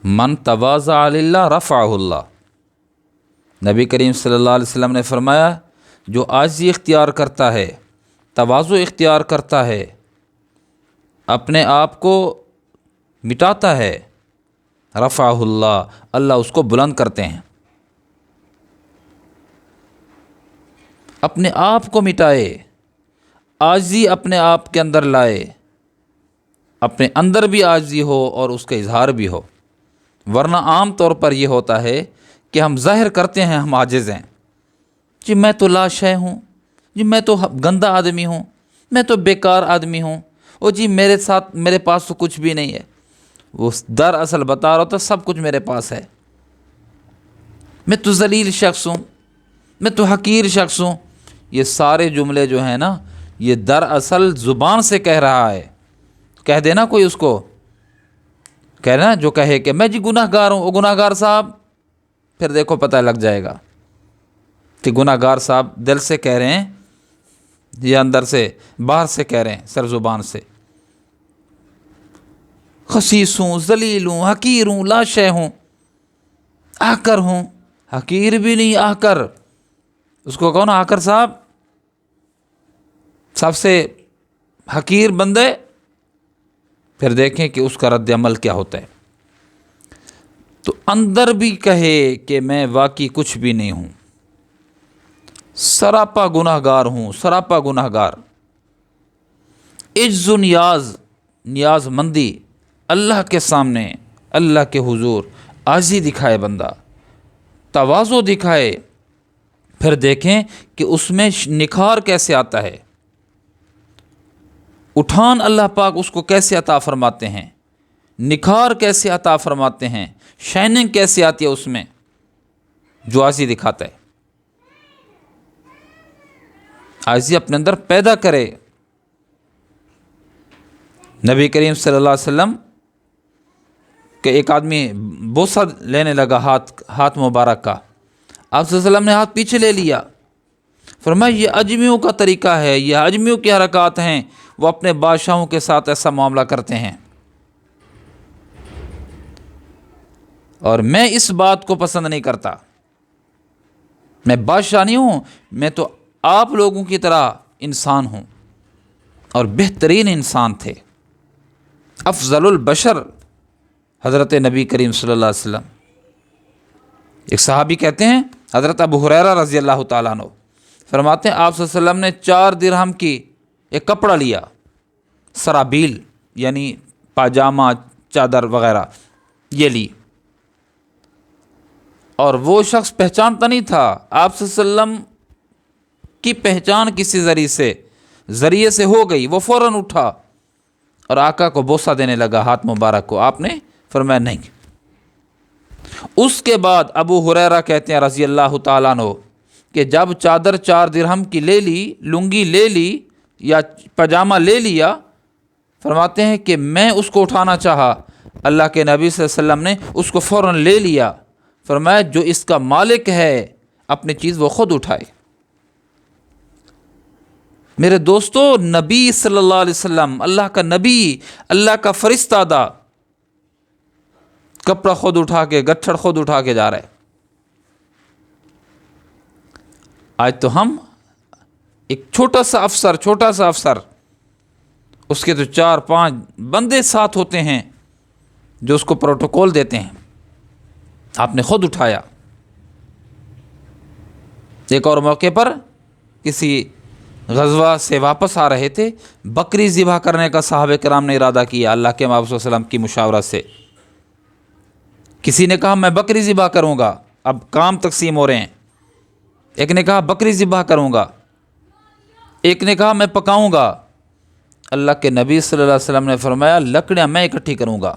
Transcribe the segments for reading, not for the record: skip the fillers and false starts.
من تواضع للہ رفعہ اللہ، نبی کریم صلی اللہ علیہ وسلم نے فرمایا جو عاجزی اختیار کرتا ہے، تواضع اختیار کرتا ہے، اپنے آپ کو مٹاتا ہے، رفعہ اللہ، اللہ اس کو بلند کرتے ہیں۔ اپنے آپ کو مٹائے، عاجزی اپنے آپ کے اندر لائے، اپنے اندر بھی عاجزی ہو اور اس کا اظہار بھی ہو۔ ورنہ عام طور پر یہ ہوتا ہے کہ ہم ظاہر کرتے ہیں ہم عاجز ہیں، جی میں تو لا شے ہوں، جی میں تو گندا آدمی ہوں، میں تو بیکار آدمی ہوں، او جی میرے پاس تو کچھ بھی نہیں ہے۔ وہ دراصل بتا رہا ہوتا سب کچھ میرے پاس ہے، میں تو ذلیل شخص ہوں، میں تو حقیر شخص ہوں۔ یہ سارے جملے جو ہیں نا، یہ دراصل زبان سے کہہ رہا ہے۔ کہہ دینا کوئی اس کو، کہنا جو کہے کہ میں جی گناہ گار ہوں، او گناہ گار صاحب، پھر دیکھو پتہ لگ جائے گا کہ گناہ گار صاحب دل سے کہہ رہے ہیں یا اندر سے باہر سے کہہ رہے ہیں، سر زبان سے۔ خسیس ہوں، ذلیل ہوں، حقیر ہوں، لا شے ہوں، آکر ہوں، حقیر بھی نہیں آکر، اس کو کہو نا آکر صاحب، سب سے حقیر بندے، پھر دیکھیں کہ اس کا رد عمل کیا ہوتا ہے۔ تو اندر بھی کہے کہ میں واقعی کچھ بھی نہیں ہوں، سراپا گناہ گار ہوں، سراپا گناہ گار۔ عجز و نیاز مندی، اللہ کے سامنے، اللہ کے حضور عاجزی دکھائے بندہ، تواضع دکھائے، پھر دیکھیں کہ اس میں نکھار کیسے آتا ہے، اٹھان اللہ پاک اس کو کیسے عطا فرماتے ہیں، نکھار کیسے عطا فرماتے ہیں، شائننگ کیسے آتی ہے اس میں، جو عاجزی دکھاتا ہے۔ عاجزی اپنے اندر پیدا کرے۔ نبی کریم صلی اللہ علیہ وسلم کہ ایک آدمی بوسہ لینے لگا ہاتھ مبارک کا، آپ صلی اللہ علیہ وسلم نے ہاتھ پیچھے لے لیا، فرمایا یہ اجمیوں کا طریقہ ہے، یہ اجمیوں کی حرکات ہیں، وہ اپنے بادشاہوں کے ساتھ ایسا معاملہ کرتے ہیں، اور میں اس بات کو پسند نہیں کرتا۔ میں بادشاہ نہیں ہوں، میں تو آپ لوگوں کی طرح انسان ہوں، اور بہترین انسان تھے، افضل البشر حضرت نبی کریم صلی اللہ علیہ وسلم۔ ایک صحابی کہتے ہیں، حضرت ابو ہریرہ رضی اللہ تعالیٰ عنہ فرماتے ہیں آپ صلی اللہ علیہ وسلم نے 4 درہم کی ایک کپڑا لیا، سرابیل یعنی پاجامہ، چادر وغیرہ یہ لی، اور وہ شخص پہچانتا نہیں تھا، آپ صلی اللہ علیہ وسلم کی پہچان کسی ذریعے سے ہو گئی، وہ فوراً اٹھا اور آقا کو بوسہ دینے لگا ہاتھ مبارک کو، آپ نے فرمایا نہیں۔ اس کے بعد ابو ہریرہ کہتے ہیں رضی اللہ تعالیٰ عنہ کہ جب چادر 4 درہم کی لے لی، لنگی لے لی یا پاجامہ لے لیا، فرماتے ہیں کہ میں اس کو اٹھانا چاہا، اللہ کے نبی صلی اللہ علیہ وسلم نے اس کو فوراً لے لیا، فرمایا جو اس کا مالک ہے اپنی چیز وہ خود اٹھائے۔ میرے دوستو، نبی صلی اللہ علیہ وسلم، اللہ کا نبی، اللہ کا فرستادہ، کپڑا خود اٹھا کے، گٹھڑ خود اٹھا کے جا رہا ہے۔ آج تو ہم ایک چھوٹا سا افسر، اس کے تو 4-5 بندے ساتھ ہوتے ہیں جو اس کو پروٹوکول دیتے ہیں، آپ نے خود اٹھایا۔ ایک اور موقع پر کسی غزوہ سے واپس آ رہے تھے، بکری ذبح کرنے کا صحابہ کرام نے ارادہ کیا اللہ کے محبوب صلی اللہ علیہ وسلم کی مشاورت سے۔ کسی نے کہا میں بکری ذبح کروں گا، اب کام تقسیم ہو رہے ہیں، ایک نے کہا بکری ذبح کروں گا، ایک نے کہا میں پکاؤں گا۔ اللہ کے نبی صلی اللہ علیہ وسلم نے فرمایا لکڑیاں میں اکٹھی کروں گا۔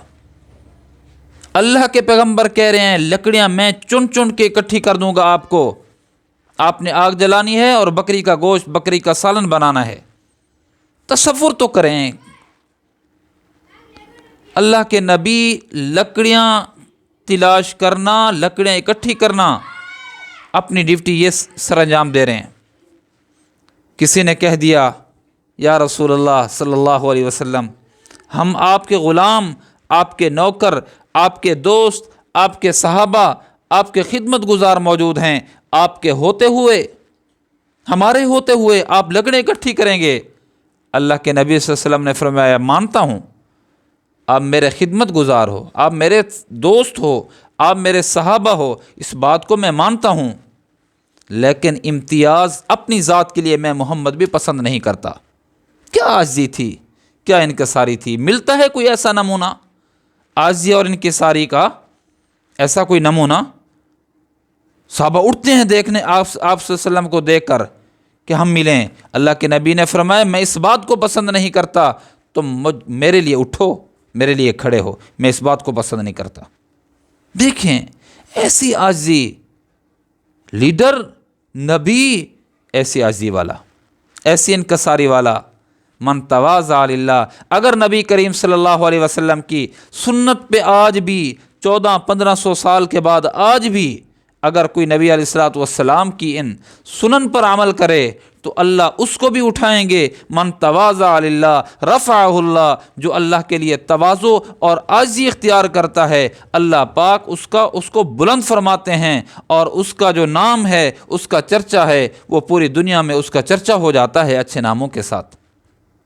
اللہ کے پیغمبر کہہ رہے ہیں لکڑیاں میں چن چن کے اکٹھی کر دوں گا آپ کو، آپ نے آگ جلانی ہے اور بکری کا گوشت، بکری کا سالن بنانا ہے۔ تصور تو کریں، اللہ کے نبی لکڑیاں تلاش کرنا، لکڑیاں اکٹھی کرنا، اپنی ڈیوٹی یہ سر انجام دے رہے ہیں۔ کسی نے کہہ دیا یا رسول اللہ صلی اللہ علیہ وسلم، ہم آپ کے غلام، آپ کے نوکر، آپ کے دوست، آپ کے صحابہ، آپ کے خدمت گزار موجود ہیں، آپ کے ہوتے ہوئے، ہمارے ہوتے ہوئے آپ لکڑیں اکٹھی کریں گے؟ اللہ کے نبی صلی اللہ علیہ وسلم نے فرمایا مانتا ہوں، آپ میرے خدمت گزار ہو، آپ میرے دوست ہو، آپ میرے صحابہ ہو، اس بات کو میں مانتا ہوں، لیکن امتیاز اپنی ذات کے لیے میں محمد بھی پسند نہیں کرتا۔ کیا عاجزی تھی، کیا انکساری تھی! ملتا ہے کوئی ایسا نمونہ عاجزی اور انکساری کا؟ ایسا کوئی نمونہ؟ صحابہ اٹھتے ہیں دیکھنے آپ صلی اللہ علیہ وسلم کو دیکھ کر کہ ہم ملیں۔ اللہ کے نبی نے فرمایا میں اس بات کو پسند نہیں کرتا، تم میرے لیے اٹھو، میرے لیے کھڑے ہو، میں اس بات کو پسند نہیں کرتا۔ دیکھیں ایسی عاجزی، لیڈر، نبی ایسی عاجزی والا، ایسی انکساری والا۔ من تواضع للہ، اگر نبی کریم صلی اللہ علیہ وسلم کی سنت پہ آج بھی 1400-1500 سال کے بعد آج بھی اگر کوئی نبی علیہ الصلوۃ والسلام کی ان سنن پر عمل کرے تو اللہ اس کو بھی اٹھائیں گے۔ من تواضع للہ رفعہ اللہ، جو اللہ کے لیے تواضع اور عاجزی اختیار کرتا ہے اللہ پاک اس کو بلند فرماتے ہیں، اور اس کا جو نام ہے، اس کا چرچا ہے، وہ پوری دنیا میں اس کا چرچا ہو جاتا ہے اچھے ناموں کے ساتھ۔